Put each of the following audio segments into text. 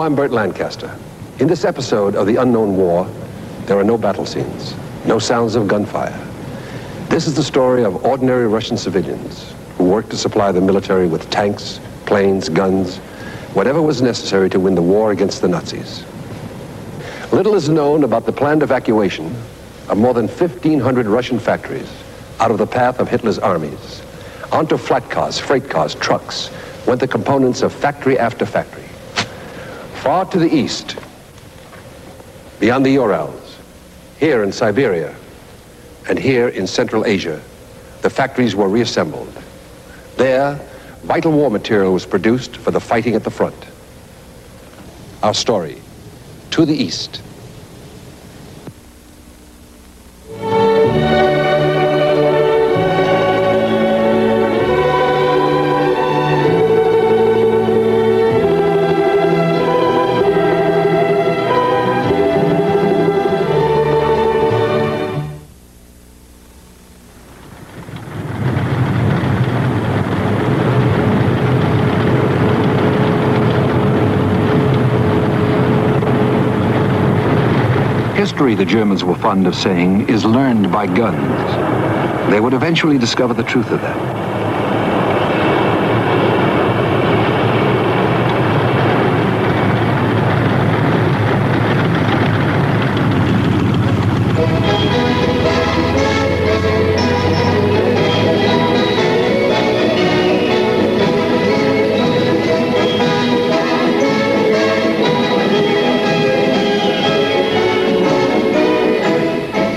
I'm Burt Lancaster. In this episode of The Unknown War, there are no battle scenes, no sounds of gunfire. This is the story of ordinary Russian civilians who worked to supply the military with tanks, planes, guns, whatever was necessary to win the war against the Nazis. Little is known about the planned evacuation of more than 1,500 Russian factories out of the path of Hitler's armies. Onto flat cars, freight cars, trucks went the components of factory after factory. Far to the east, beyond the Urals, here in Siberia, and here in Central Asia, the factories were reassembled. There, vital war material was produced for the fighting at the front. Our story, to the east. History, the Germans were fond of saying, is learned by guns. They would eventually discover the truth of that.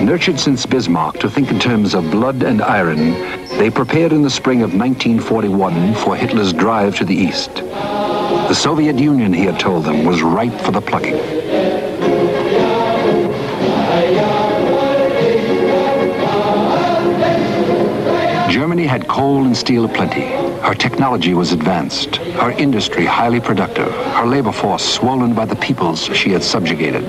Nurtured since Bismarck to think in terms of blood and iron, they prepared in the spring of 1941 for Hitler's drive to the east. The Soviet Union, he had told them, was ripe for the plucking. Germany had coal and steel aplenty. Her technology was advanced, her industry highly productive, her labor force swollen by the peoples she had subjugated.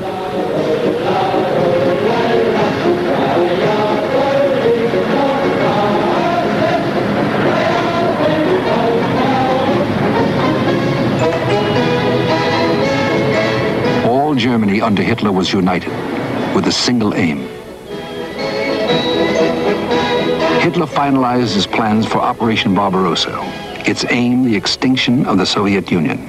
Germany under Hitler was united with a single aim. Hitler finalized his plans for Operation Barbarossa, its aim the extinction of the Soviet Union.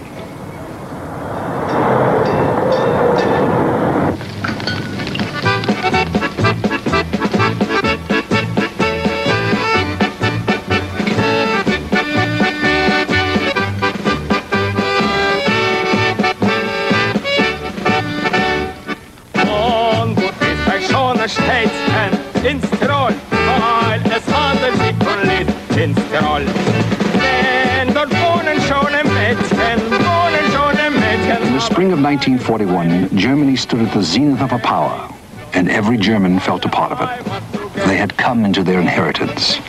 In the spring of 1941, Germany stood at the zenith of her power, and every German felt a part of it. They had come into their inheritance.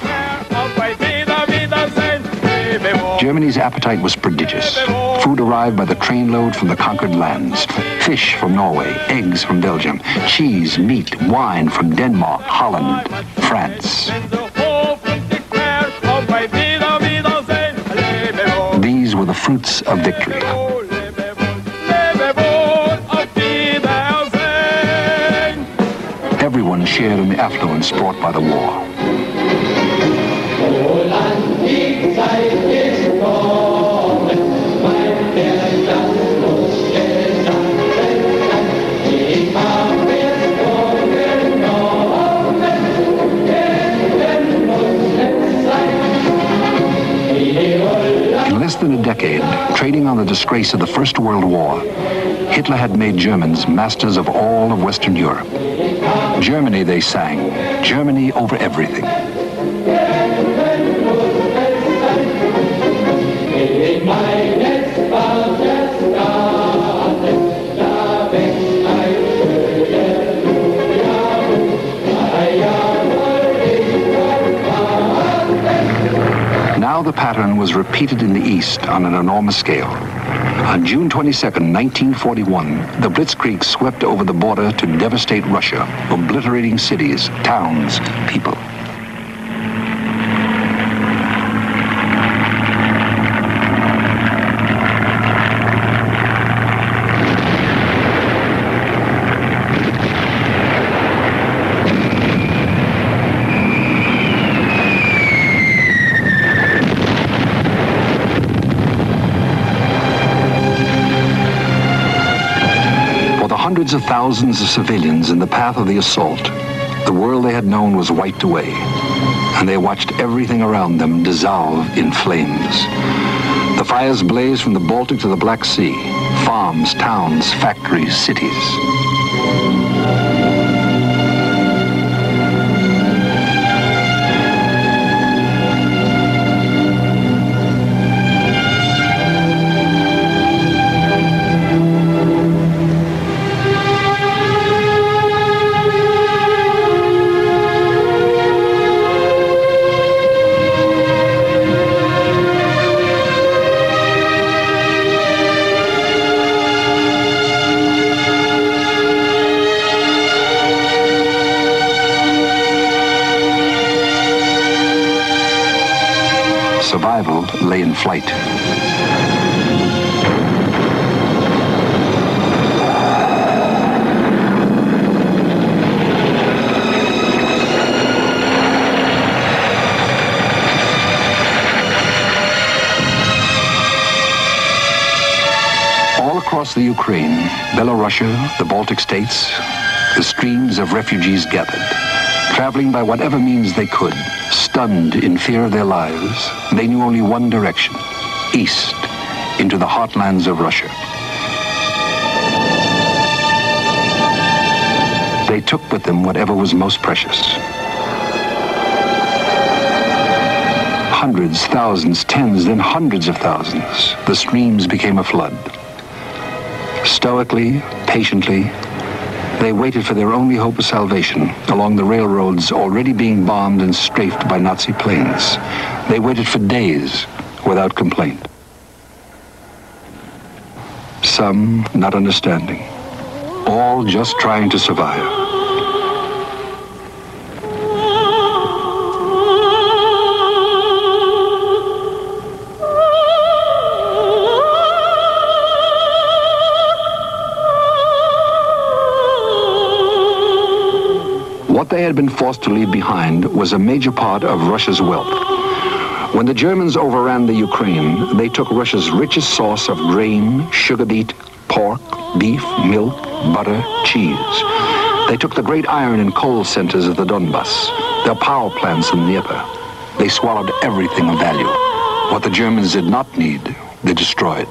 Germany's appetite was prodigious. Food arrived by the trainload from the conquered lands. Fish from Norway, eggs from Belgium, cheese, meat, wine from Denmark, Holland, France. These were the fruits of victory. Everyone shared in the affluence brought by the war. In less than a decade, trading on the disgrace of the First World War, Hitler had made Germans masters of all of Western Europe. Germany, they sang, Germany over everything. Now the pattern was repeated in the East on an enormous scale. On June 22nd, 1941, the Blitzkrieg swept over the border to devastate Russia, obliterating cities, towns, people. hundreds of thousands of civilians in the path of the assault, the world they had known was wiped away, and they watched everything around them dissolve in flames. The fires blazed from the Baltic to the Black Sea, farms, towns, factories, cities. Survival lay in flight. All across the Ukraine, Belorussia, the Baltic states, the streams of refugees gathered, traveling by whatever means they could, stunned in fear of their lives. They knew only one direction, east, into the heartlands of Russia. They took with them whatever was most precious. Hundreds, thousands, tens, then hundreds of thousands. The streams became a flood. Stoically, patiently, they waited for their only hope of salvation along the railroads already being bombed and strafed by Nazi planes. They waited for days without complaint. Some not understanding, all just trying to survive. What they had been forced to leave behind was a major part of Russia's wealth. When the Germans overran the Ukraine, they took Russia's richest source of grain, sugar beet, pork, beef, milk, butter, cheese. They took the great iron and coal centers of the Donbass, their power plants in Dnieper. They swallowed everything of value. What the Germans did not need, they destroyed.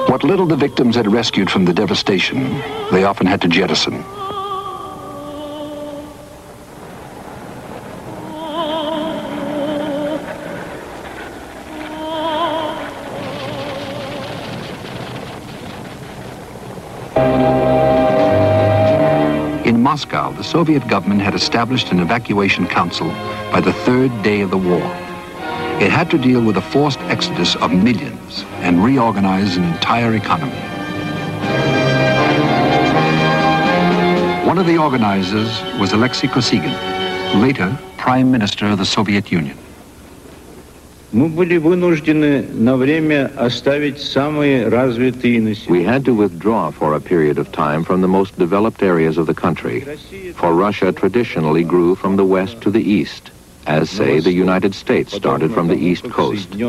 What little the victims had rescued from the devastation, they often had to jettison. In Moscow, the Soviet government had established an evacuation council by the third day of the war. It had to deal with the forced exodus of millions and reorganize an entire economy. One of the organizers was Alexei Kosygin, later Prime Minister of the Soviet Union. We had to withdraw for a period of time from the most developed areas of the country, for Russia traditionally grew from the west to the east, as, say, the United States started from the East Coast. We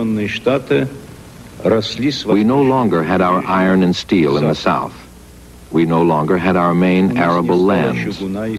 no longer had our iron and steel in the south. We no longer had our main arable lands.